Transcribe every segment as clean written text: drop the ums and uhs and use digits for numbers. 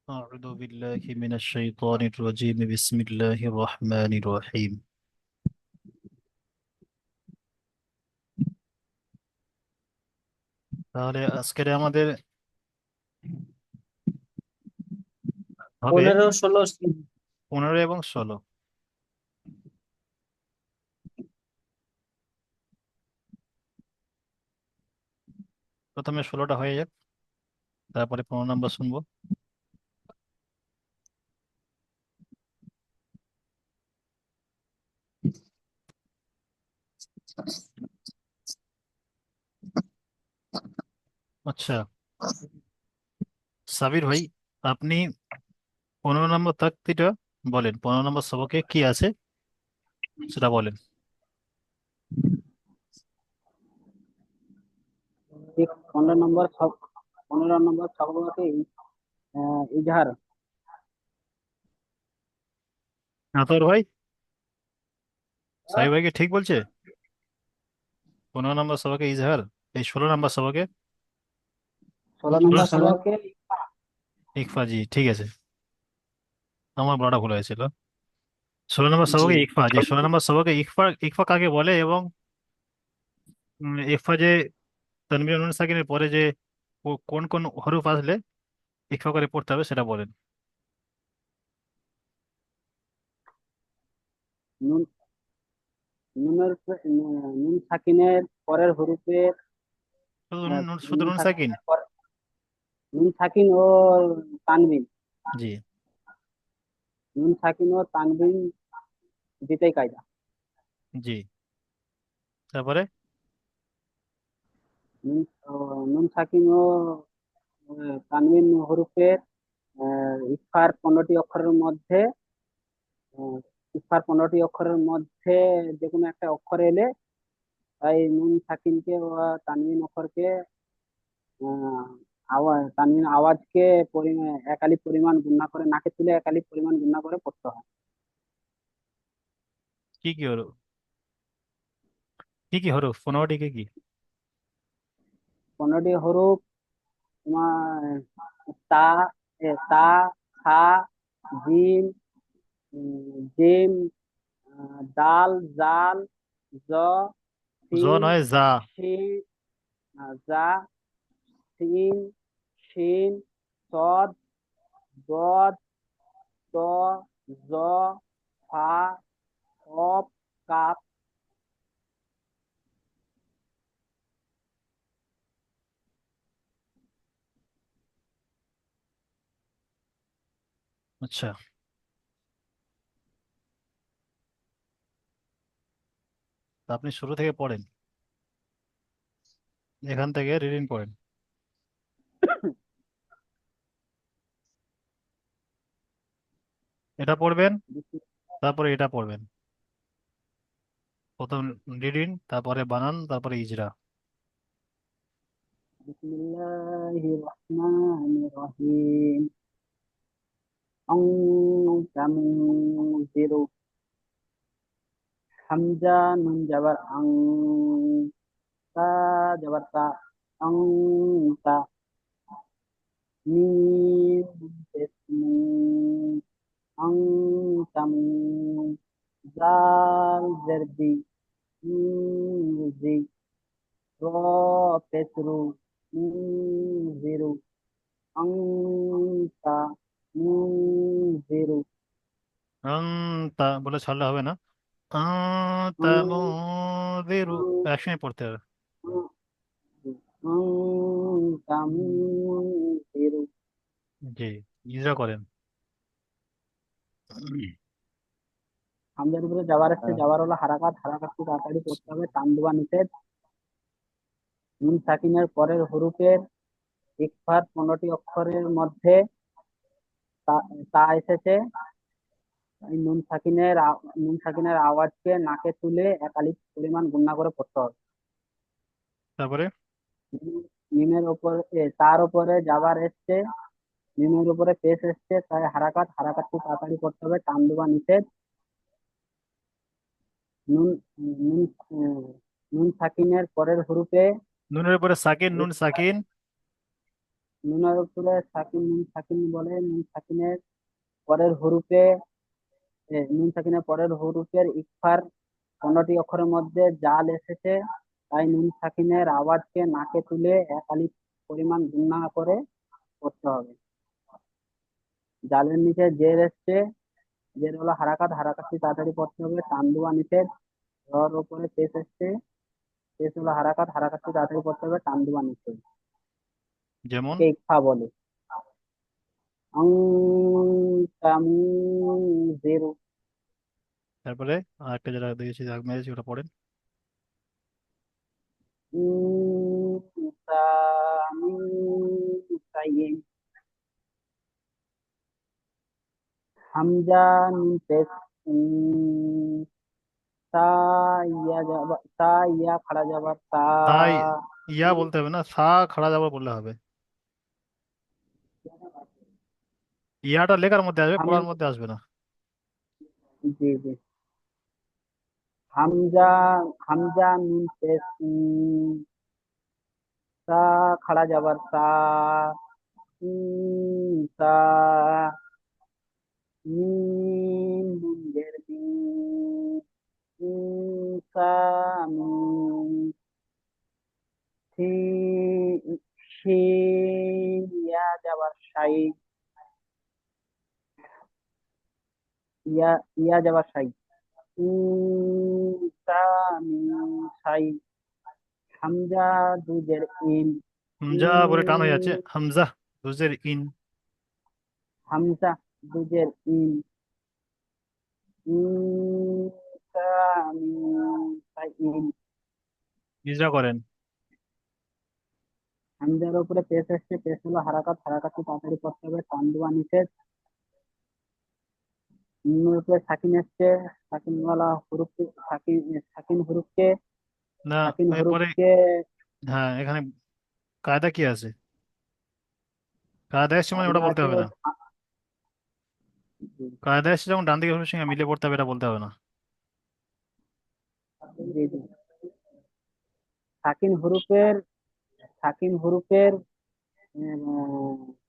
أعوذ بالله من الشيطان الرجيم بسم الله الرحمن الرحيم তাহলে আজকের আমাদের হবে 15 16 15 এবং 16। প্রথমে 16টা হয়ে যাক, তারপরে 15 নম্বর শুনবো। আচ্ছা, সাবির ভাই, আপনি 15 নম্বর তাকতিটা বলেন। 15 নম্বর সবকে কি আছে সেটা বলেন। 15 নম্বর 15 নম্বর ছকগুলোকে ইজহার। আতর ভাই, সাবির ভাইকে ঠিক বলছে? 15 নম্বর সবকে ইজহার, এই 16 নম্বর সবকে 16 নম্বর ছককে ইকফা। জি ঠিক আছে, আমার বড়টা ভুল হয়েছিল। 16 নম্বর জি। সবকে ইকফা, যে 16 নম্বর সবকে ইকফা, ইকফা কাকে বলে এবং ইকফা যে তানবীর নুন সাকিনের পরে যে কোন কোন হরফ আসলে ইকফা করে পড়তে হবে সেটা বলেন। নুন নুন সাকিনের পরের হরফের শুধু নুন সাকিন। নুন সাকিন ও তানবিন। জি। নুন সাকিন ও তানবিন দুইটাই কায়দা। জি, তারপরে নুন নুন সাকিন ও তানবিন হরফের ইফার 15টি অক্ষরের মধ্যে যে কোনো একটা অক্ষর এলে তাই নুন সাকিনকে বা তানবিন অক্ষরকে তানবিন আওয়াজকে এক আলিফ পরিমাণ গুণা করে নাকে তুলে এক আলিফ পরিমাণ গুণা করে পড়তে হয়। কি কি হরফ, কি কি হরফ 15টি কি কি? 15টি হরফ তোমার তা, তা, সা, জিম, জিম, দাল, জাল, জ, জ সিন, নয়, যা। শিন, জা, সিন, শিন, সদ, দদ, ত, জ, ফা, কফ, কাপ। আচ্ছা, তা আপনি শুরু থেকে পড়েন, এখান থেকে রিডিং করেন। এটা পড়বেন, তারপরে এটা পড়বেন। প্রথম রিডিং, তারপরে বানান, তারপরে ইজরা। বিসমিল্লাহির রহমানির রহিম। তামুজিরু, হামজা নুন যাবার আং, তা যাবার তা, আং, তা, মিম পেশ মু, আং, তামু, জাল জারদি, জি, র পেশ রু, জিরু, আং, তা, জিরু, আং, তা বলে ছাড়লে হবে না। তা আং, মুদিরু, আং, একসঙ্গে পড়তে হবে। তামু, জিরু। জি, ইজরা করেন। হামজার উপরে যাবার আসছে, যাবার হলো হারাকাত, হারাকাতকে তাড়াতাড়ি করতে হবে, টান দেওয়া নিষেধ। নুন সাকিনের পরের হরফের ইকফার 15টি অক্ষরের মধ্যে তা তা এসেছে। এই নুন সাকিনের আওয়াজকে নাকে তুলে এক আলিফ পরিমাণ গুণনা করে পড়তে হবে। তারপরে মিমের উপরে তার উপরে যাবার এসছে, মিমের উপরে পেশ এসছে, তাই হারাকাতকে তাড়াতাড়ি করতে হবে, টান দেওয়া নিষেধ। নুন নুন নুন সাকিনের পরের হরফে নুনের উপরে সাকিন, নুন সাকিন। নুনের উপরে সাকিন নুন সাকিন বলে নুন সাকিনের পরের হরুপে নুন সাকিনের পরের হরুপের ইকফার 15টি অক্ষরের মধ্যে জাল এসেছে, তাই নুন সাকিনের আওয়াজকে নাকে তুলে এক আলিফ পরিমাণ গুণনা করে পড়তে হবে। জালের নিচে জের এসছে, জের হলো হারাকাত, হারাকাতটি তাড়াতাড়ি পড়তে হবে। টান দেওয়া নিষেধ। র উপরে পেশ এসছে, পেশ হলো হারাকাত, হারাকাতটি তাড়াতাড়ি পড়তে হবে। টান দেওয়া নিষেধ। যেমন? একে ইকফা বলে। অং কামু জেরু। তারপরে আরেকটা যেটা দিয়েছি দাগ মেরেছি ওটা পড়েন। সামি সাইয়িন। হামজা নুন পেশ। তা ইয়া যাবা, তা ইয়া খাড়া যাবার তা। তাই ইয়া বলতে হবে না, সা খাড়া যাবে বললে হবে। ইয়াটা লেখার মধ্যে আসবে, হাম পড়ার মধ্যে আসবে না। জি জি। হামজা, হামজা নুন পেশ তা খাড়া যাবার তা। তা মিম নুন জের তা মিম। শিন ইয়া যাবার শাই। ইয়া ইয়া যাবার শাই। তা মিম শাই। হামজা দুজের ইন। হামজা বলে টান হয়ে যাচ্ছে, ইন। হামজা দুজের ইন। হামজা দুজের ইন। ইন তা মিম শাই ইন। ইজরা করেন। হামজার উপরে পেশ আসছে, পেশ হলো হারাকাত, হারাকাতটি তাড়াতাড়ি করতে হবে। টান দেওয়া নিষেধ। নুনের উপরে সাকিন এসছে, সাকিনওয়ালা হরুফ, সাকিন সাকিন হরুফকে, না, সাকিন এরপরে হরুফকে হ্যাঁ এখানে কায়দা কি আছে? কায়দা এসছে মানে ওটা কায়দা বলতে আছে। হবে না। কায়দা এসছে যখন ডান দিকে হরফের সঙ্গে মিলে পড়তে হবে এটা বলতে হবে না। জি জি। সাকিন হরুফের, সাকিন হরুফের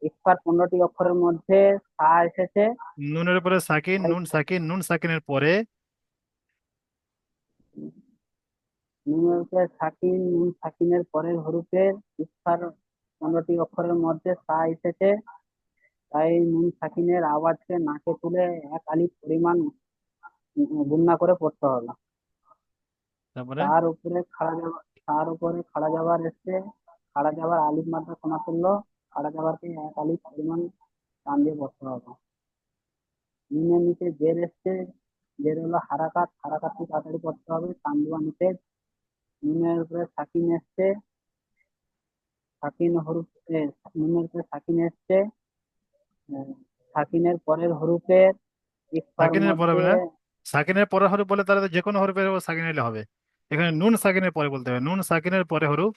ইকফার 15টি অক্ষরের মধ্যে সা এসেছে, নুনের উপরে সাকিন, তাই নুন সাকিন, নুন সাকিনের পরে নুনের উপরে সাকিন, নুন সাকিনের পরের হরুফের ইকফার 15টি অক্ষরের মধ্যে সা এসেছে, তাই নুন সাকিনের আওয়াজকে নাকে তুলে এক আলিফ পরিমাণ গুণনা করে পড়তে হবে। তারপরে তার উপরে খাড়া যাবার, তার উপরে খাড়া যাবার এসছে, খাড়া যাবার আলিফ মাত্রা শোনা তুললো, খাড়া যাবারকে এক আলিফ পরিমাণ টান দিয়ে পড়তে হবে। নুনের নিচে জের এসছে, জের হলো হারাকাত, হারাকাতটি তাড়াতাড়ি পড়তে হবে। টান দেওয়া নিষেধ। নুনের উপরে সাকিন এসছে, সাকিন হরুফ নুনের উপরে সাকিন এসছে, আহ, সাকিনের পরের হরুফের ইকফার সাকিনের পরে মধ্যে হবে না, সাকিনের পরে হরফ বলে তাহলে তো যে কোনো হরফের উপর সাকিন এলে হবে। এখানে নুন সাকিনের পরে বলতে হবে, নুন সাকিনের পরে হরফ।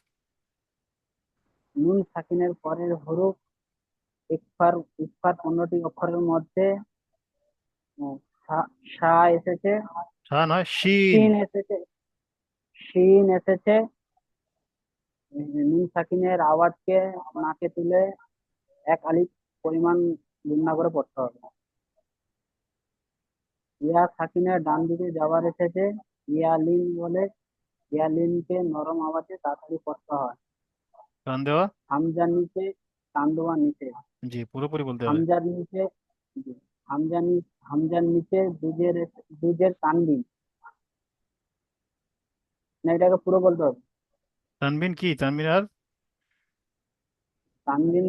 নুন সাকিনের পরের হরুফ ইকফার, ইকফার 15টি অক্ষরের মধ্যে আহ, সা এসেছে, সা নয়, শিন। শিন এসেছে, শিন এসেছে। নুন সাকিনের আওয়াজকে নাকে তুলে এক আলিফ পরিমাণ গুণনা করে পড়তে হবে। ইয়া সাকিনের ডান দিকে যাবার এসেছে, ইয়ালিন বলে, ইয়ালিনকে নরম আওয়াজে তাড়াতাড়ি পড়তে হয়। টান দেওয়া। হামজার নিচে টান দেওয়া নিচে। জি পুরোপুরি বলতে হবে। হামজার নিচে, হামজার নিচে দুজের, দুজের তানবিন। না, এটাকে পুরো বলতে হবে। তানবিন কি, তানবিন আর? তানবিন,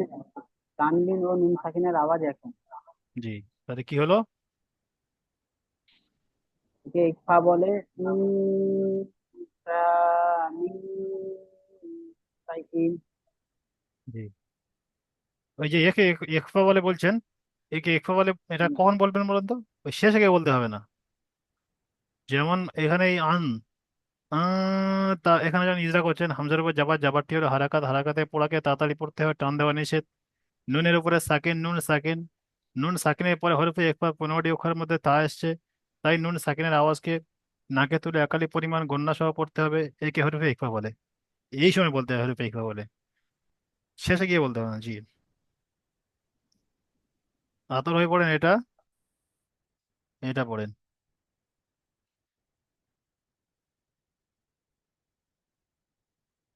তানবিন ও নুন সাকিনের আওয়াজ এখন। জি, তাহলে কি হলো? একে ইকফা বলে। তা, মিম, তাই ইন। জি, ওই যে একে ইকফা বলে বলছেন, একে ইকফা বলে এটা কখন বলবেন বলুন তো? ওই শেষে গিয়ে বলতে হবে না। যেমন এখানে এই আন, তা এখানে যখন ইজরা করছেন হামজার উপর জাবার, জাবারটি হলো হারাকাত, হারাকাতে পোড়াকে তাড়াতাড়ি পড়তে হবে, টান দেওয়া নিষেধ। নুনের উপরে সাকিন, নুন সাকিন, নুন সাকিনের পরে হরফে একবার 15টি অক্ষরের মধ্যে তা এসছে, তাই নুন সাকিনের আওয়াজকে নাকে তুলে একালি পরিমাণ গণ্যা সহ পড়তে হবে, একে হরফে ইকফা বলে। এই সময় বলতে হবে হরফে ইকফা বলে, শেষে গিয়ে বলতে হবে না। জি। আতর হয়ে পড়েন এটা, এটা পড়েন।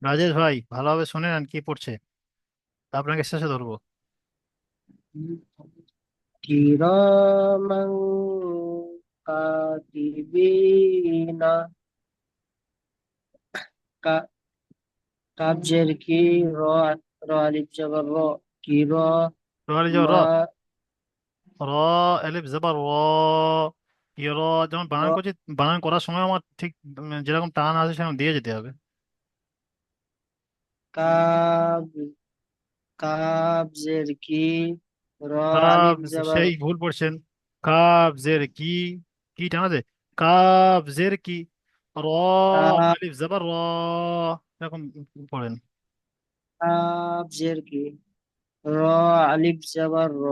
রাজেশ ভাই ভালোভাবে শুনে নেন কি পড়ছে, আপনাকে শেষে ধরবো। কিরামান কাতিবিনা। কা- কাব জের কি, র, র আলিফ জবর র, কি র, রোয়ালি যাও র, মা, র এলিফ জবর র, ই র। যেমন বানান র, করছি, বানান করার সময় আমার ঠিক যেরকম টান আছে সেরকম দিয়ে যেতে হবে। কাব, কাব জের কি, র আলিফ কাবজ, জবর, সেই ভুল পড়ছেন। কাবজের কি, কি টানা যায়, কাবজের কি, র কাব, আলিফ জবর র, এরকম পড়েন। কাব জের কি, র আলিফ জবর র,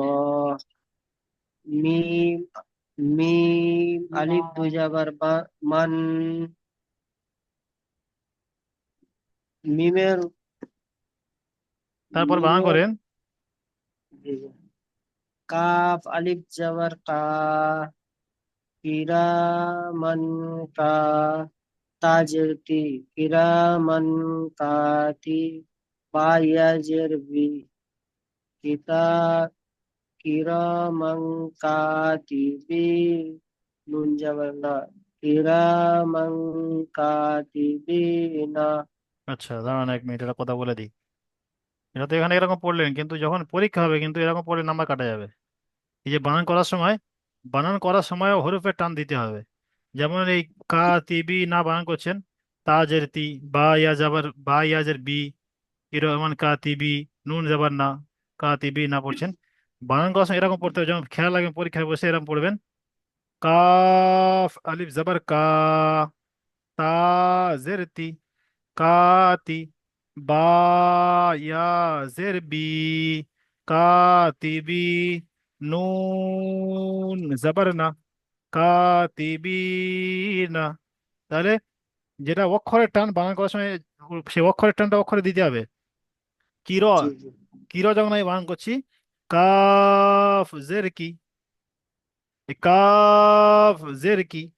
মিম, মিম আলিফ দুই জবর বা, মান, মিমের, তারপর বানান মিমের, করেন। কাফ আলিফ জবর কা, কিরামান কা, তাজের তি, কিরামান কাতি, বা ইয়াজের বি, কিতা, কিরামান কাতিবি, নুন জবর না, কিরামান কাতিবিনা। আচ্ছা দাঁড়ান 1 মিনিট, এটা কথা বলে দিই। এটা তো এখানে এরকম পড়লেন, কিন্তু যখন পরীক্ষা হবে কিন্তু এরকম পড়লে নাম্বার কাটা যাবে। এই যে বানান করার সময়, বানান করার সময় হরফের টান দিতে হবে। যেমন এই কা তিবি না বানান করছেন, তাজের তি, বা ইয়া জাবার বা ইয়াজের বি, ইরহমান কা তিবি, নুন জাবার না, কা তিবি না পড়ছেন। বানান করার সময় এরকম পড়তে হবে, যেমন খেয়াল রাখবেন পরীক্ষায় বসে এরকম পড়বেন। কাফ আলিফ জাবার কা, তা জের তি, কাতি, বা ইয়া জের বি, কাতিবি, নুন জাবার না, কাতিবিনা। তাহলে যেটা অক্ষরের টান বানান করার সময় সেই অক্ষরের টানটা অক্ষরে দিতে হবে। কির, জি জি কির যখন আমি বানান করছি, কাফ জের কি, এই কাফ জের কি,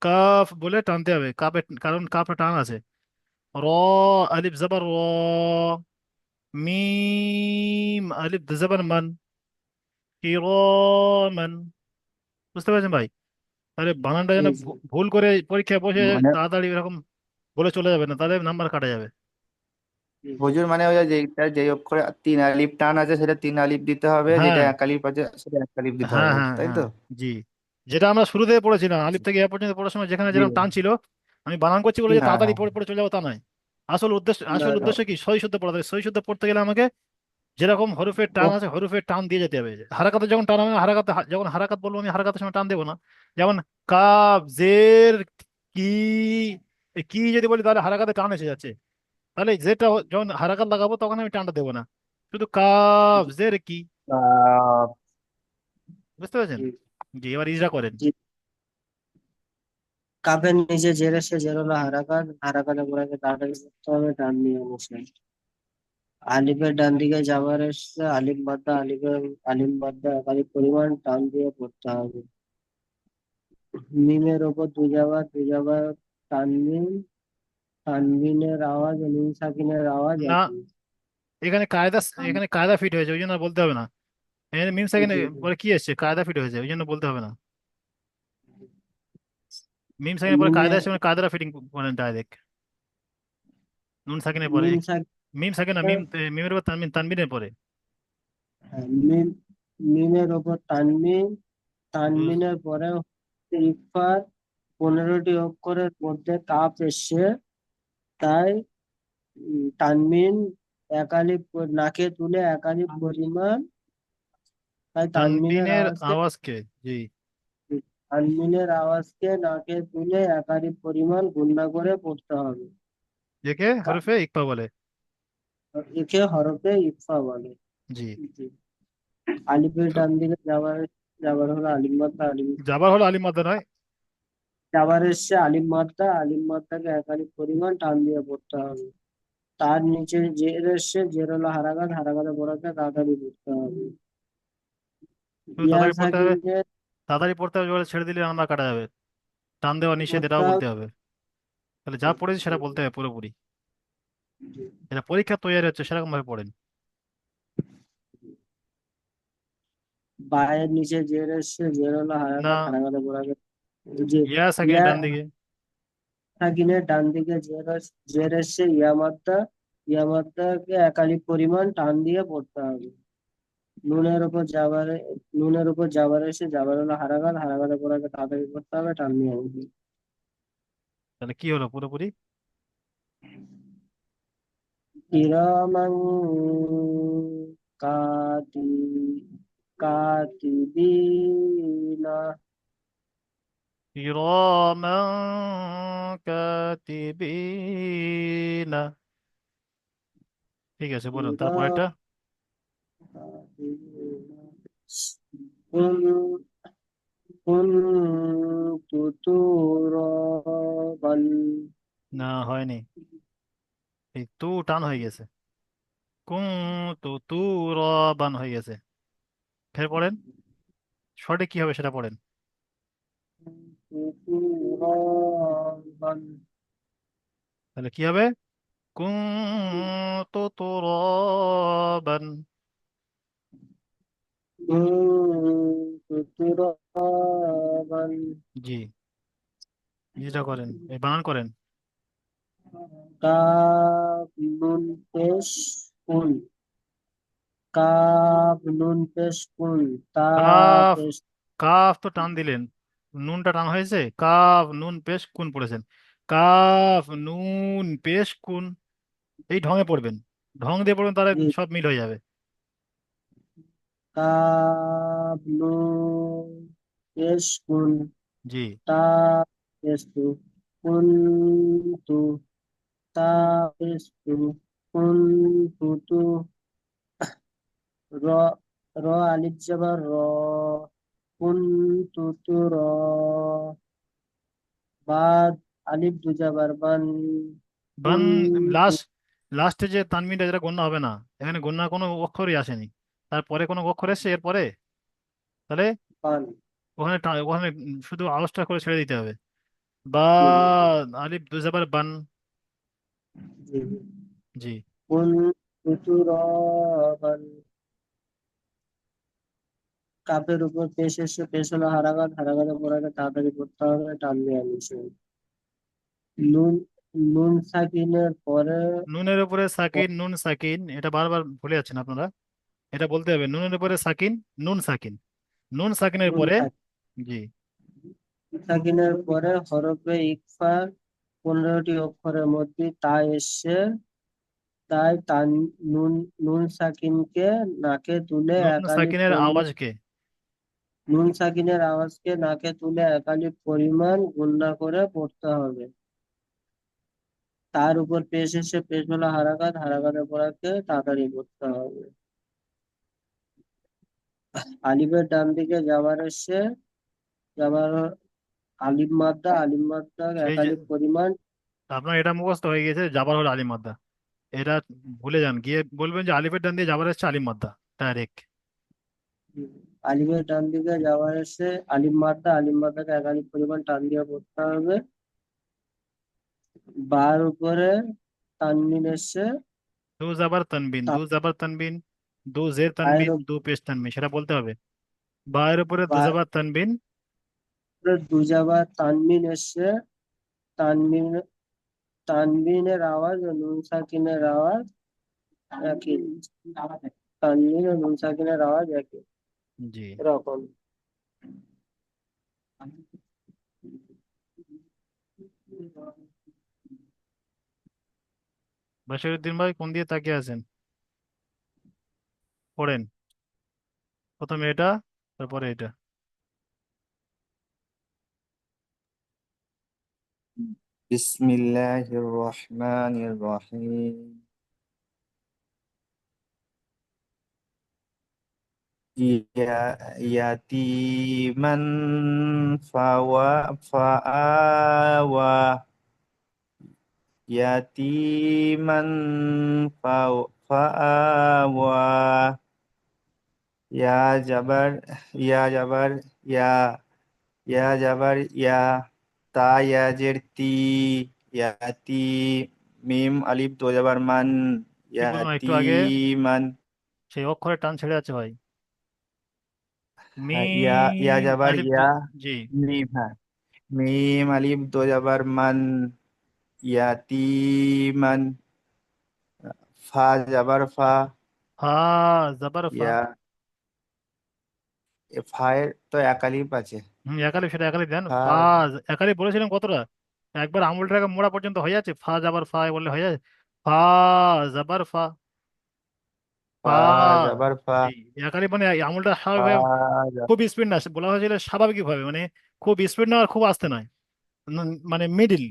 কাফ বলে টানতে হবে কাপে, কারণ কাপে টান আছে। র আলিফ জবর র, মিম আলিফ জবর মান, কিরামান। বুঝতে পারছেন ভাই? তাহলে বানানটা জি যেন জি ভুল করে পরীক্ষায় বসে মানে তাড়াতাড়ি এরকম বলে চলে যাবে না, তাহলে নাম্বার কাটা যাবে। জি জি। হুজুর মানে ওই যে যেটা যে অক্ষরে 3 আলিফ টান আছে সেটা 3 আলিফ দিতে হবে, যেটা হ্যাঁ 1 আলিফ আছে সেটা 1 আলিফ দিতে হ্যাঁ হবে, হ্যাঁ তাই হ্যাঁ, তো? জি। যেটা আমরা শুরুতে পড়েছিলাম আলিফ থেকে এ পর্যন্ত পড়ার সময় যেখানে জি। যেরকম টান ছিল, আমি বানান করছি বলে যে হ্যাঁ তাড়াতাড়ি হ্যাঁ। পড়ে পড়ে চলে যাবো তা নয়। আসল উদ্দেশ্য, না আসল না, উদ্দেশ্য কি, সহি শুদ্ধ পড়াতে হবে। সহি শুদ্ধ পড়তে গেলে আমাকে যেরকম হরফের টান ও আছে হরফের টান দিয়ে যেতে হবে। হারাকাতে যখন টান হবে না, হারাকাতে যখন হারাকাত বলবো আমি হারাকাতের সময় টান দেবো না। যেমন কাব জের কি, এই কি যদি বলি তাহলে হারাকাতে টান এসে যাচ্ছে। তাহলে যেটা যখন হারাকাত লাগাবো তখন আমি টানটা দেবো না, শুধু কাব জের কি। আহ, বুঝতে পেরেছেন? জি জি, এবার ইজরা করেন। জি। কাপের নিচে জের এসে জের হলো হারাকাত, হারাকাতে পড়াকে তাড়াতাড়ি করতে হবে, ডান নিয়ে অবশ্যই। আলিফের ডান দিকে যাবার এসে আলিফ মাদ্দা, আলিফের আলিফ মাদ্দা একাধিক পরিমাণ টান দিয়ে পড়তে হবে। মিমের ওপর দুই যাবার তানবিন, তানবিনের আওয়াজ ও নুন সাকিনের আওয়াজ না, একই। এখানে কায়দা, এখানে কায়দা ফিট হয়েছে ওই জন্য আর বলতে হবে না। এখানে মিম সেকেন্ড জি পরে কি এসছে, কায়দা ফিট হয়েছে ওই জন্য বলতে হবে না। মিম জি। সেকেন্ড পরে কায়দা মিমে, এসে মানে কায়দাটা ফিটিং করেন ডাইরেক্ট। নুন সাকিনের পরে মিম সাকিন, মিম সাকিন না, মিম মিমের উপর তানবিন, তানবিনের পরে। হ্যাঁ, মিমের ওপর তানবিন, বুঝ- তানবিনের পরে ইফার, 15টি অক্ষরের মধ্যে কাপ এসছে, তাই তানবিন একালিপ নাকে তুলে একালিপ পরিমাণ, তাই তানবিনের তানবিনের আওয়াজকে, আওয়াজকে, জি, তানবিনের আওয়াজকে নাকে তুলে একালিপ পরিমাণ গুণনা করে পড়তে হবে। একে তা- হরফে ইকফা বলে। একে হরফে ইকফা বলে। জি। জি। আলিফের ডান দিকে যাবার, যাবার হলো আলিম মাদ্দা, আলিম, যাবার হলো আলিম মাদ্দা নয়। যাবার এসছে আলিম মাদ্দা, আলিম মাদ্দাকে একালিপ পরিমাণ টান দিয়ে পড়তে হবে। তার নিচে জের এসছে, জের হলো হারাকাত, হারাকাতে পড়াকে তাড়াতাড়ি পড়তে হবে। শুধু ইয়া তাড়াতাড়ি পড়তে হবে। সাকিনের তাড়াতাড়ি পড়তে হবে, এবারে ছেড়ে দিলে নাম্বার কাটা যাবে। টান দেওয়া নিষেধ, পড়তে এটাও বলতে হবে। হবে। তাহলে যা পড়েছি সেটা বলতে হবে পুরোপুরি। এটা পরীক্ষা তৈরি হচ্ছে সেরকম ভাবে পড়েন। বায়ের নিচে জের এসছে, জের হলো না, হারাকাত, হারাকাতে বোরাকে যে ইয়া সাকিনের ইয়া ডান দিকে। সাকিনের ডান দিকে জের এসছে, ইয়া মাত্রাকে একালিক পরিমাণ টান দিয়ে পড়তে হবে। নুনের উপর জাবারে নুনের উপর জাবার এসে, জাবার হলো হারাকাত, হারাকাতে বোরাকে তাড়াতাড়ি পড়তে হবে, টান দিয়ে হবে। তাহলে কি হলো পুরোপুরি? কিরামান কাতি কাতিবিনা। কিরামান কাতিবিনা। ঠিক আছে, বলুন তারপর এটা। كن- كنت ترابا. না, হয়নি। এই তু টান হয়ে গেছে। কুম তু তু বান হয়ে গেছে। ফের পড়েন, সঠিক কি হবে সেটা পড়েন। ترابا. তাহলে কি হবে? কুম তু বান। كنت ترابا. জি, যেটা করেন এই বানান করেন। কাফ নুন পেশ কুন। কাফ নুন পেশ কুন। তা কাফ, পেশ কাফ তো টান দিলেন, নুনটা টান হয়েছে, কাফ নুন পেশ কুন পড়েছেন। কাফ নুন পেশ কুন, এই ঢঙে পড়বেন। ঢং দিয়ে পড়বেন, তাহলে জি। সব মিল হয়ে যাবে। কাফ নুন পেশ কুন। জি। তা পেশ তু। কুন তু। তা পেশ তু। কুন তু। র র আলিফ জবর র। কুনতু র। বাদ আলিফ দুজাবার বান। বান। কুনতু লাস্ট, লাস্টে যে তানবিনটা, যেটা গণ্য হবে না, এখানে গণ্য কোনো অক্ষরই আসেনি। তারপরে কোনো অক্ষর এসছে এরপরে, তাহলে বান। ওখানে ওখানে শুধু আওয়াজটা করে ছেড়ে দিতে হবে। বা, জি আলিফ দুজাবার বান। জি জি। জি। কুনতু র বান। কাপের উপর পেশ এসে, পেশ হলো হারাকাত, হারাকাতের পর আগে তাড়াতাড়ি করতে হবে, টান দিয়ে নিচে। নুন নুন সাকিনের পরে নুনের উপরে সাকিন, নুন সাকিন, এটা বারবার ভুলে যাচ্ছেন আপনারা। এটা বলতে হবে নুনের উপরে সাকিন, নুন সাকিন, নুন সাকিনের নুন পরে। জি। সাকিনের পরে হরফে ইকফা 15টি অক্ষরের মধ্যে তা এসছে, তাই তান নুন নুন সাকিনকে নাকে তুলে নুন একালিপ সাকিনের পরিমাণ আওয়াজকে। নুন সাকিনের আওয়াজকে নাকে তুলে একালিপ পরিমাণ গুণনা করে পড়তে হবে। তার উপর পেশ এসে, পেশ হলো হারাকাত, হারাকাতের পরাকে তাড়াতাড়ি পড়তে হবে। আলিফের ডান দিকে যাবার এসে, যাবার আলিম মাদ্দা সেই যে, একালিপ পরিমাণ। আপনার এটা মুখস্থ হয়ে গেছে জাবার হলো আলিম মাদ্দা। এটা ভুলে যান, গিয়ে বলবেন যে আলিফের ডান দিয়ে জাবার হচ্ছে আলিম মাদ্দা, ডাইরেক্ট। আলিফের ডান দিকে যাওয়ার এসে আলিম মাদ্দাকে একাধিক পরিমাণ টান দিয়ে পড়তে হবে। বার উপরে তানবিন এসে, দু জাবার তানবিন, দু জাবার তানবিন, দু জের বায়ের তানবিন, দু পেশ তানবিন, সেটা বলতে হবে। বায়ের উপরে দু জাবার তানবিন। উপরে দুজাবার তানবিন এসে, তানবিন তানবিনের আওয়াজ ও নুন সাকিনের আওয়াজ একই। তানবিন ও নুন সাকিনের আওয়াজ একই জি। রকম। বাশিরউদ্দিন ভাই কোন দিয়ে তাকিয়ে আছেন? পড়েন, প্রথমে এটা, তারপরে এটা। بسم الله الرحمن الرحيم يتيما فآوى يتيما فآوى ইয়া জাবার, ইয়া জাবার, ইয়া, ইয়া জাবার ইয়া, তা ইয়াজের তি, ইয়াতি, মিম আলিফ দো জাবার মান, কি বললাম ইয়াতি একটু আগে, মান। সেই অক্ষরে টান ছেড়ে আছে ভাই। হ্যাঁ, ইয়া, ইয়া মিম জাবার আলিফ ইয়া, জি। মিম, হ্যাঁ, মিম আলিফ দো জাবার মান, ইয়াতিমান। ফা জাবার ফা, ফা জাবার ফা। ইয়া, ফায়ের তো একালিপ আছে। একালি, সেটা একালি দেন। ফা, ফা একালি বলেছিলাম কতটা, একবার আঙুলটাকে মোড়া পর্যন্ত হয়ে যাচ্ছে, ফা জাবার ফা বললে হয়ে যাচ্ছে। ফা জাবার ফা। ফা ফা জাবার ফা, জি। একালি মানে এই আঙুলটা ফা, স্বাভাবিক, খুব স্পিড না, বলা হয়েছিল স্বাভাবিক ভাবে, মানে খুব স্পিড না আর খুব আস্তে নয়, মানে মিডিল,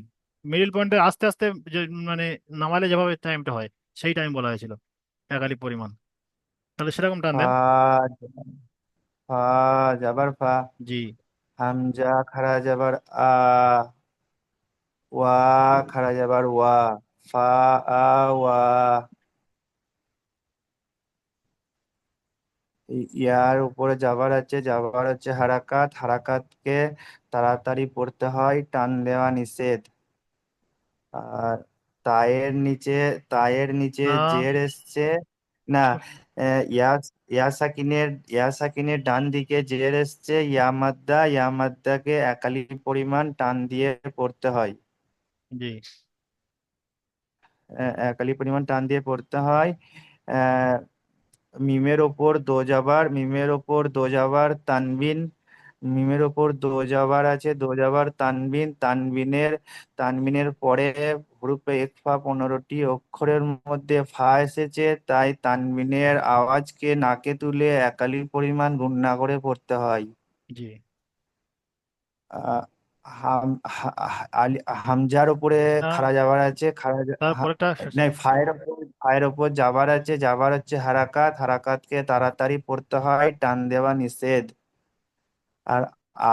মিডিল পয়েন্টে আস্তে আস্তে, যে মানে নামালে যেভাবে টাইমটা হয়, সেই টাইম বলা হয়েছিল একালি পরিমাণ। তাহলে সেরকম টান দেন। ফা, ফা জাবার ফা, জি। হামজা খারা জাবার আ, ওয়া খারা যাবার ওয়া, ফা, আ, ওয়া। ইয়ার উপরে যাবার আছে, যাবার হচ্ছে হারাকাত, হারাকাতকে তাড়াতাড়ি পড়তে হয়, টান দেওয়া নিষেধ। আর তায়ের নিচে, তায়ের নিচে না, জের এসছে না, ইয়া, ইয়া সাকিনের ডান দিকে জের এসছে, ইয়া মাদ্দা, ইয়া মাদ্দাকে একালি পরিমাণ টান দিয়ে পড়তে হয়। জি। একালি পরিমাণ টান দিয়ে পড়তে হয়। আহ মিমের ওপর দো জাবার, মিমের ওপর দো জাবার তানবিন, মিমের ওপর দো জাবার আছে, দো জাবার তানবিন, তানবিনের পরে হরুফে ইকফা 15টি অক্ষরের মধ্যে ফা এসেছে, তাই তানবিনের আওয়াজকে নাকে তুলে একালি পরিমাণ গুণনা করে পড়তে হয়। জি। আহ, হামজার উপরে না, খাড়া যাবার আছে, তারপরেটা নাই, ফায়ের ওপর যাবার আছে, যাবার হচ্ছে হারাকাত, হারাকাতকে তাড়াতাড়ি পড়তে হয়, টান দেওয়া নিষেধ। আর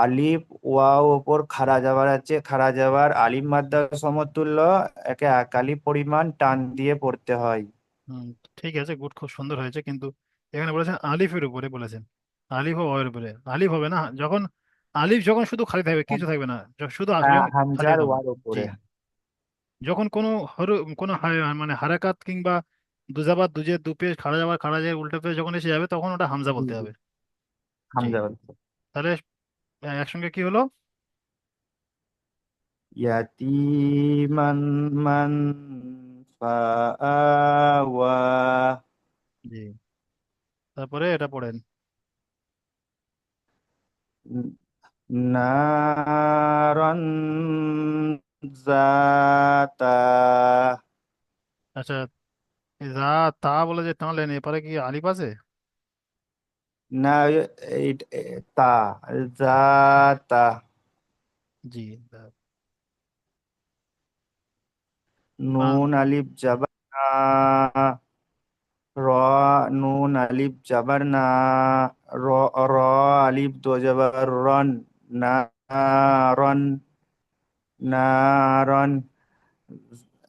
আলিফ ওয়াও ওপর খাড়া যাবার আছে, খাড়া যাবার আলিফ মাদ্দা সমতুল্য, একে একালি পরিমাণ টান দিয়ে পড়তে হয়। হুম, ঠিক আছে, গুড, খুব সুন্দর হয়েছে, কিন্তু এখানে বলেছেন আলিফের উপরে বলেছেন, আলিফ ও ওয়ের উপরে। আলিফ হবে না যখন, আলিফ যখন শুধু খালি থাকবে, কিছু থাকবে না, শুধু হ্যাঁ, যখন খালি হামজার তখন। ওয়ার জি। উপরে। যখন কোনো কোনো মানে হারাকাত কিংবা দুজাবার দুজে দুপে খাড়া যাবার খাড়া যায় উল্টো পেয়ে যখন এসে যাবে, তখন ওটা হামজা হুম, বলতে হুম, হবে। জি। হামজা বলতে। তাহলে একসঙ্গে কি হলো? ইয়াতিমান, মান, ফাআওয়া। জি। তারপরে এটা পড়েন। নারন জাতা। আচ্ছা, এই যা তা বলে যে টানলেন, এরপরে কি আলিফ আছে? না, তা, জাতা। জি। নুন আলিফ জাবার না, র, নুন আলিফ জাবার না, র, র আলিফ দো জাবার রন, নারন, নারন।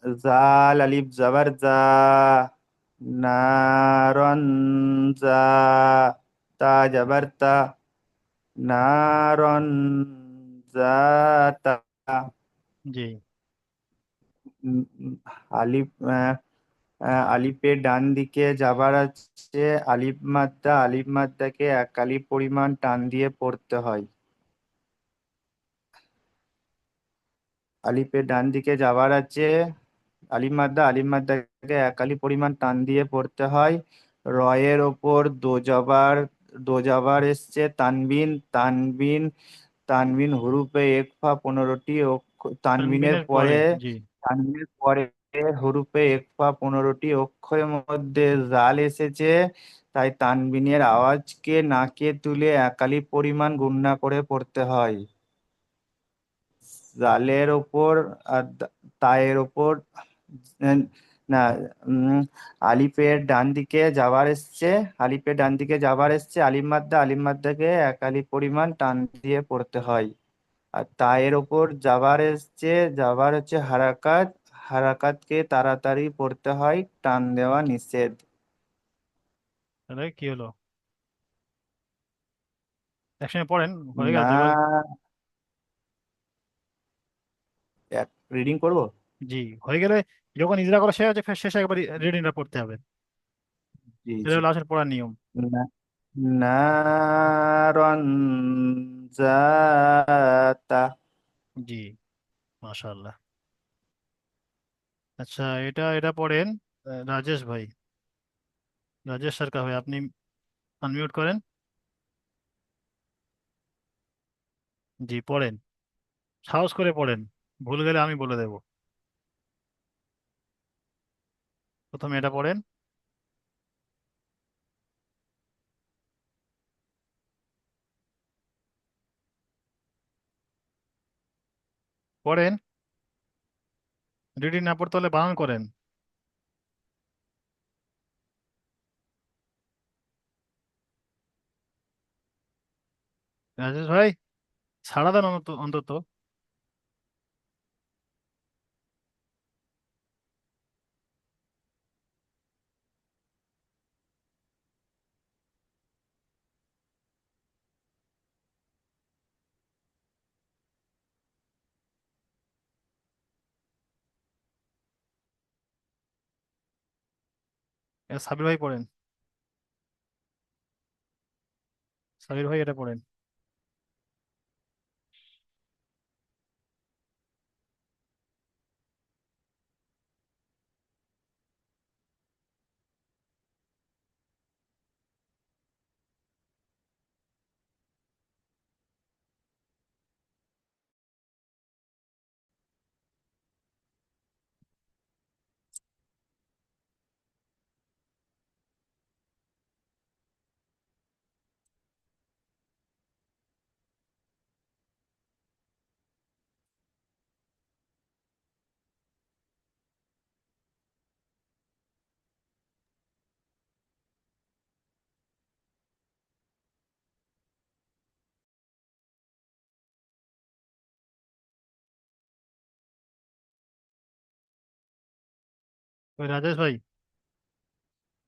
জাল আলিফ জাবার জা, নারন, জা, তা জাবার তা, নারন জাতা। জি। উম, উম, আলিফ, আলিফের ডান দিকে যাবার আছে, আলিফ মাদ্দা, আলিফ মাদ্দাকে একালি পরিমাণ টান দিয়ে পড়তে হয়। আলিফের ডান দিকে যাবার আছে, আলিফ মাদ্দা, আলিফ মাদ্দাকে একালি পরিমাণ টান দিয়ে পড়তে হয়। রয়ের ওপর দো জবর এসছে, তানবিন, তানবিন হরুফে একফা 15টি তানবিনের তানবিনের পরে। পরে, জি। তানবিনের পরে হরুফে একফা 15টি অক্ষরের মধ্যে জাল এসেছে, তাই তানবিনের আওয়াজকে নাকে তুলে একালি পরিমাণ গুণনা করে পড়তে হয়। জালের ওপর আর তায়ের ওপর, আহ, না, উম, আলিফের ডান দিকে যাবার এসছে, আলিফের ডান দিকে যাবার এসছে, আলিফ মাদ্দা, আলিফ মাদ্দাকে একালি পরিমাণ টান দিয়ে পড়তে হয়। আর তায়ের ওপর যাবার এসছে, যাবার হচ্ছে হারাকাত, হারাকাতকে তাড়াতাড়ি পড়তে হয়, টান দেওয়া নিষেধ। তাহলে কি হলো? একসঙ্গে পড়েন, হয়ে গেল না, তো এবার। এক রিডিং করব। জি, হয়ে গেলে যখন ইজরা করা শেষ আছে শেষে একবার রিডিংটা পড়তে হবে। জি এটা জি। হলো আসল পড়ার নিয়ম। না, নারন জাতা। জি, মাশাআল্লাহ। আচ্ছা, এটা এটা পড়েন। রাজেশ ভাই, রাজেশ সরকার ভাই, আপনি আনমিউট করেন। জি, পড়েন, সাহস করে পড়েন, ভুল গেলে আমি বলে দেব। প্রথমে এটা পড়েন। পড়েন, রিডিং না পড়তে হলে বানান করেন। রাজেশ ভাই, সাড়া দেন অন্তত অন্তত। সাবির ভাই পড়েন, সাবির ভাই এটা পড়েন। ওই রাজেশ ভাই,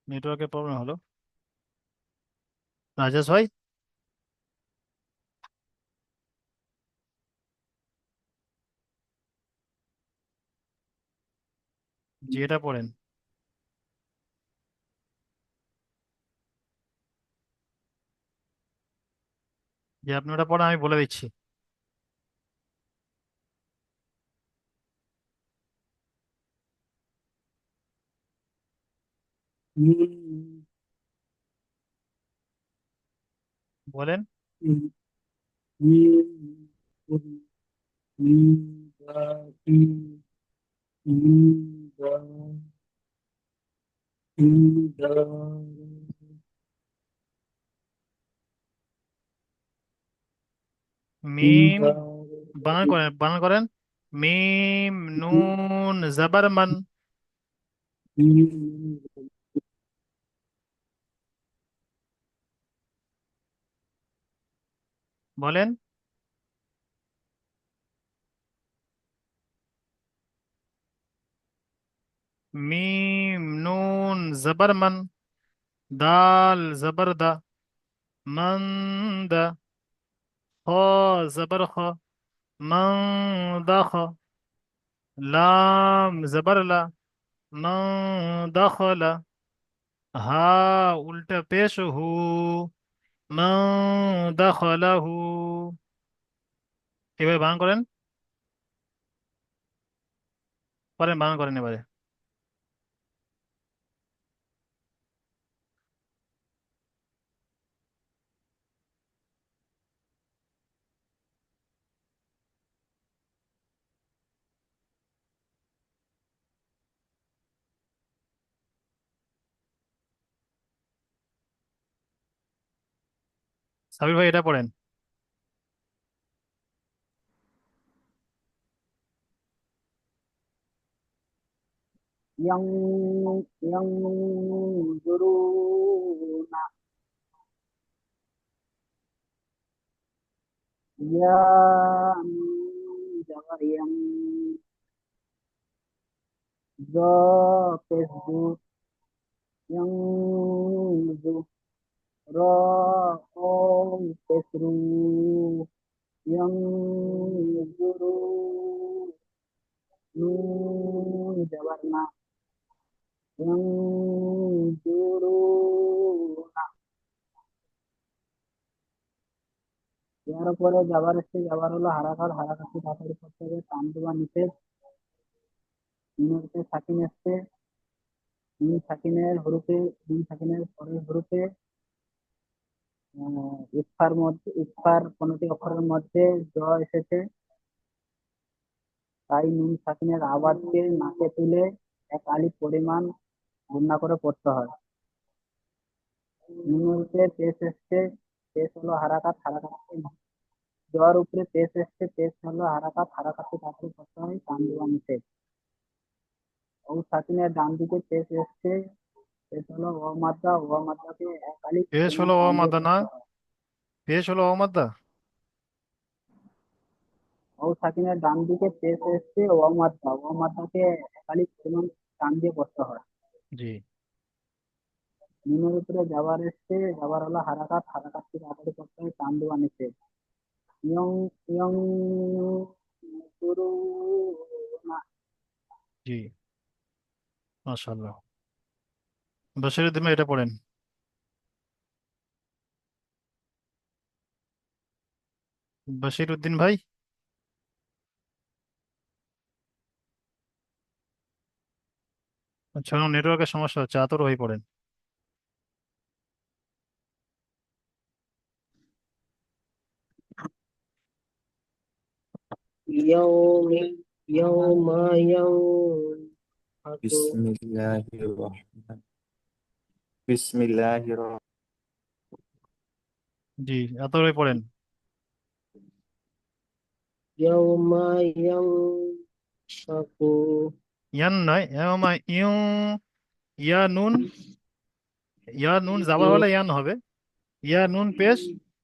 নেটওয়ার্কের প্রবলেম হলো। রাজেশ ভাই, জি এটা পড়েন। যে আপনি ওটা পড়েন, আমি বলে দিচ্ছি। মিম বলেন। মিম মিম মিম দা মিম দা দা মিম, দা বানান করেন, বানান করেন। মিম নুন জবর মান। মিম বলেন। মিম নুন জবর মান, দাল জবর দা, মান দা, খ জবর খ, মান দা খ, লাম জবর লা, মান দাখলা, হা উল্টা পেশ হু, মান দাখলাহু। এবারে বানান করেন, করেন বানান করেন এবারে। সাবির ভাই এটা পড়েন। ইয়ং ইয়ং জুরুনা, ইয়া জাগা ইয়ং, জ পেশ জু, ইয়ং জু, র ও পেশরু ইয়ং গুরু নুন জবর না ইয়ং গুরু না। এর পরে যাবার এসছে, যাবার হলো হারাকাত, হারাকাতকে তাড়াতাড়ি করতে হবে, টান দেওয়া নিষেধ। নুনের সাকিন এসছে, নুন সাকিনের হরফে, নুন সাকিনের পরের হরফে ইকফার মধ্যে, ইকফার 15টি অক্ষরের মধ্যে জ এসেছে, তাই নুন সাকিনের আওয়াজকে নাকে তুলে এক আলিফ পরিমাণ গুণা করে পড়তে হয়। নুনের উপরে পেশ এসছে, পেশ হলো হারাকাত, হারাকাত জর উপরে পেশ এসছে, পেশ হলো হারাকাত, হারাকাতকে তাড়াতাড়ি করতে হয়, টান দেওয়া নিষেধ। ও সাকিনের ডান দিকে পেশ এসছে, পেশ হলো ও মাদ্দা, ও মাদ্দাকে এক আলিফ পেশ পরিমাণ হলো টান দিয়ে অমাদা না, পড়তে হয়। পেশ হলো অমাদা। ও সাকিনের ডান দিকে পেশ এসছে, ও মাদ্দা, ও মাদ্দাকে এক আলিফ পরিমাণ টান দিয়ে পড়তে হয়। জি। নুনের উপরে যাবার এসছে, যাবার হলো হারাকাত, হারাকাতকে তাড়াতাড়ি করতে হয়, টান দেওয়া নিষেধ। ইয়ং ইয়ং গুরু না। জি, মাশাআল্লাহ। বশিরউদ্দিন ভাই এটা পড়েন। বশিরউদ্দিন ভাই। আচ্ছা, নেটওয়ার্কের সমস্যা হচ্ছে, আতর হয়ে পড়েন। يوم يوم ينفق বিসমিল্লাহির জি, আতর হয়ে পড়েন। يوم ينشق ইয়ান নয়, ইউ, ইয়া নুন, ইয়া নুন যাবার হলে ইয়ান হবে, ইয়া নুন পেশ,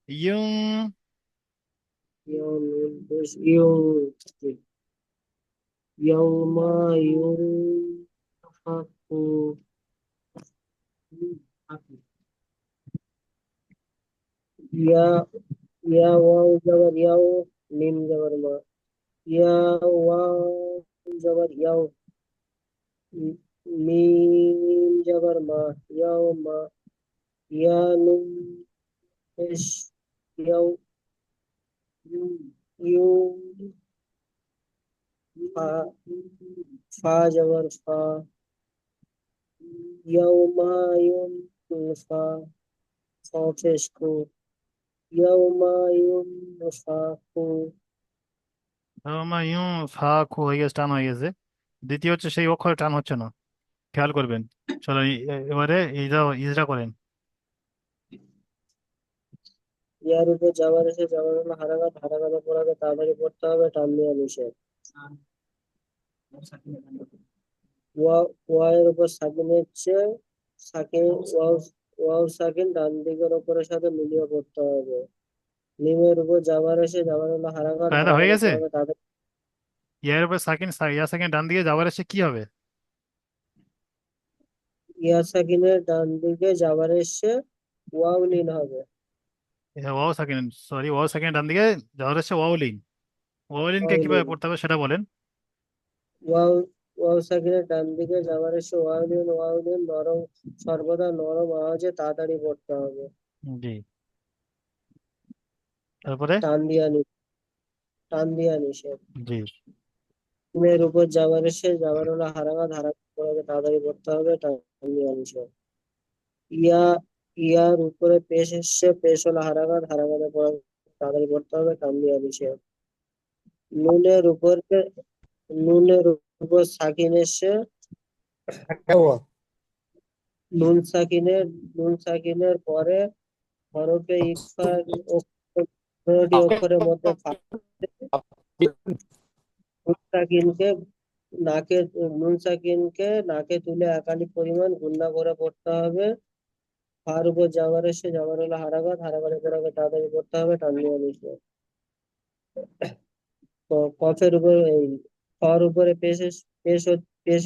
ইউ। يوم يوم ينفق يا يا واو زبر ياو ميم زبر ما يا واو زبر ياو ميم زبر ما ياو ما يا نون ايش ياو يو فا فا زبر فا يوم ينفع فافشكو يوم ينفع ইউ ফা খু হয়ে গেছে, টান হয়ে গেছে। দ্বিতীয় হচ্ছে সেই অক্ষরে টান হচ্ছে না, খেয়াল করবেন। চলো এবারে ইজরা, ইজরা করেন। ইয়ার উপর যাবার এসে যাবার হলো হারাকাত, হারাকাতের পর আগে তাড়াতাড়ি পড়তে হবে, টান দেওয়া নিষেধ। ওয়াও এর উপর সাকিন হচ্ছে, সাকিন ওয়াও, ওয়াও সাকিন ডান দিকের উপরের সাথে মিলিয়ে পড়তে হবে। মিমের উপর যাবার এসে যাবার হলো হারাকাত, কায়দা হয়ে হারাকাতের গেছে। পর আগে তাড়াতাড়ি ইয়ার উপরে সাকিন, ইয়া সাকিন ডান দিকে যাবার এসে কি হবে? ইয়া সাকিনের ডান দিকে যাবার এসে ওয়াও লিন হবে। ওয়াও সাকিন, সরি, ওয়াও সাকিন ডান দিকে যাওয়ার এসে ওয়াউলিন। ওয়াউলিনকে ওয়াও কিভাবে লিন, পড়তে হবে সেটা বলেন। ওয়াও ওয়াও সাকিনের ডান দিকে যাবার এসে ওয়াও লিন, ওয়াও লিন নরম, সর্বদা নরম আওয়াজে তাড়াতাড়ি পড়তে হবে। জি, তারপরে। টান দিয়া নি, টান দিয়া নিষেধ। জি। মিমের উপর যাবার এসে যাবার হলো হারাকাত, হারাকাত পর আগে তাড়াতাড়ি পড়তে হবে, টান দিয়া নিষেধ। ইয়া ইয়ার উপরে পেশ এসছে, পেশ হলো হারাকাত, হারাকাতের পর আগে তাড়াতাড়ি পড়তে হবে, টান দিয়া নিষেধ। নুনের উপর নুনের উপর সাকিন এসে, নুন সাকিনের নুন সাকিনের পরে হরফে ইকফার 15টি অক্ষরের মধ্যে নুন সাকিনকে নাকে নুন সাকিনকে নাকে তুলে একালি পরিমাণ গুণনা করে পড়তে হবে। ফার উপর যাবার এসে যাবার হলো হারাকাত, হারাকাতের পর আগে তাড়াতাড়ি পড়তে হবে, টান দিয়ে নিষেধ। কফের উপর এই ফর উপরে পেশ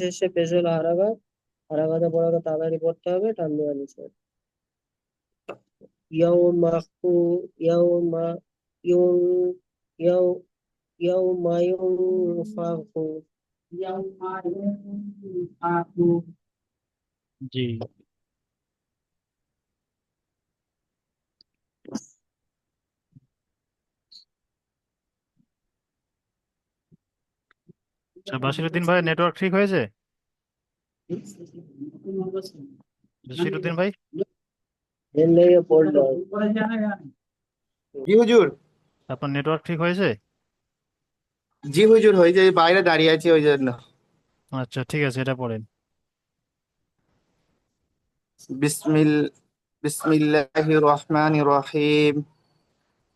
এসে পেশ হলো হারাকাত, হারাকাতের পর আগে তাড়াতাড়ি পড়তে হবে, টান দিয়ে নিষেধ। ইয়াউমাকু ইয়াউমা ইউন ইয়াউ ইয়াউমা ইউনফাকু জি। আচ্ছা, বাসিরুদ্দিন ভাই নেটওয়ার্ক ঠিক হয়েছে? বাসিরুদ্দিন ভাই, এর লেগে পড়লো। জি হুজুর। আপনার নেটওয়ার্ক ঠিক হয়েছে? জি হুজুর, হয়ে যায়, বাইরে দাঁড়িয়ে আছি ওই জন্য। আচ্ছা ঠিক আছে, এটা পড়েন। বিসমিল বিসমিল্লাহির রহমানির রহিম।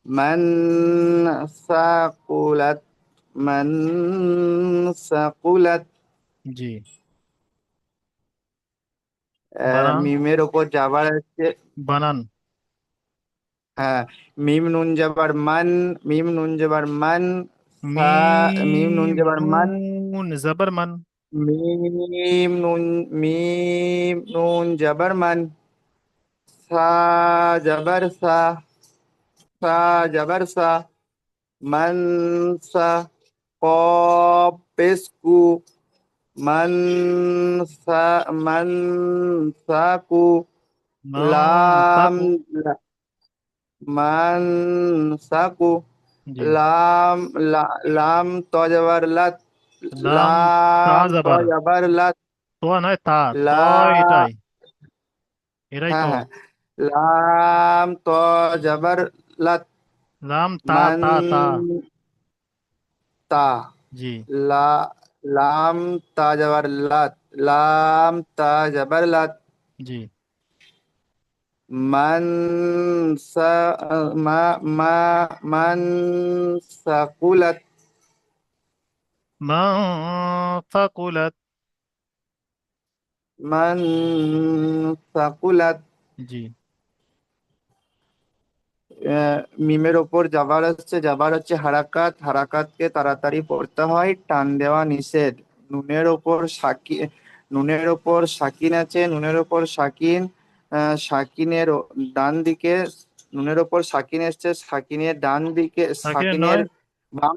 মান সাকুলাত মান সাকুলাত। জি। বানান, মিমের ওপর যাবার আছে। বানান। হ্যাঁ, মিম নুন যাবার মান, মিম নুন যাবার মান, সা, মিম নুন মিম যাবার মান, নুন জবর মান। মিম নুন, মিম নুন যাবার মান, সা যাবার সা, সা যাবার সা, মান সা, কপ পেশকু, মান সা, মান সাকু, মান লাম, সাকু। মান সাকু, জি। লাম, লাম তো যাবার লাত, লাম তা লাম তো জবর, যাবার লাত, তো নয় তা, তো লা, এটাই, এটাই হ্যাঁ তো। হ্যাঁ, লাম তো যাবার লাত, লাম তা মান তা তা। তা, জি। লা, লাম তা যাবার লাত, লাম তা যাবার লাত, জি। মান সা, মা, মা, মান সাকুলাত, মান সাকুলাত। মান সাকুলাত। জি। আহ, মিমের ওপর জাবার হচ্ছে, জাবার হচ্ছে হারাকাত, হারাকাতকে তাড়াতাড়ি পড়তে হয়, টান দেওয়া নিষেধ। নুনের ওপর সাকি, নুনের ওপর সাকিন আছে, নুনের ওপর সাকিন, সাকিনের ডান দিকে, নুনের ওপর সাকিন এসছে, সাকিনের ডান দিকে, সাকিনের সাকিনের নয়, বাম,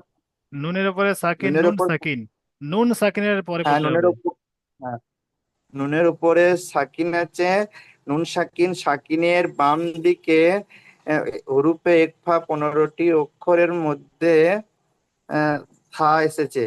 নুনের উপরে সাকিন, নুনের নুন ওপর, সাকিন। নুন সাকিনের পরে হ্যাঁ পড়তে নুনের হবে। ওপর, হ্যাঁ, নুনের উপরে সাকিন আছে, নুন সাকিন, সাকিনের বাম দিকে হরুপে একফা 15টি অক্ষরের মধ্যে থা এসেছে।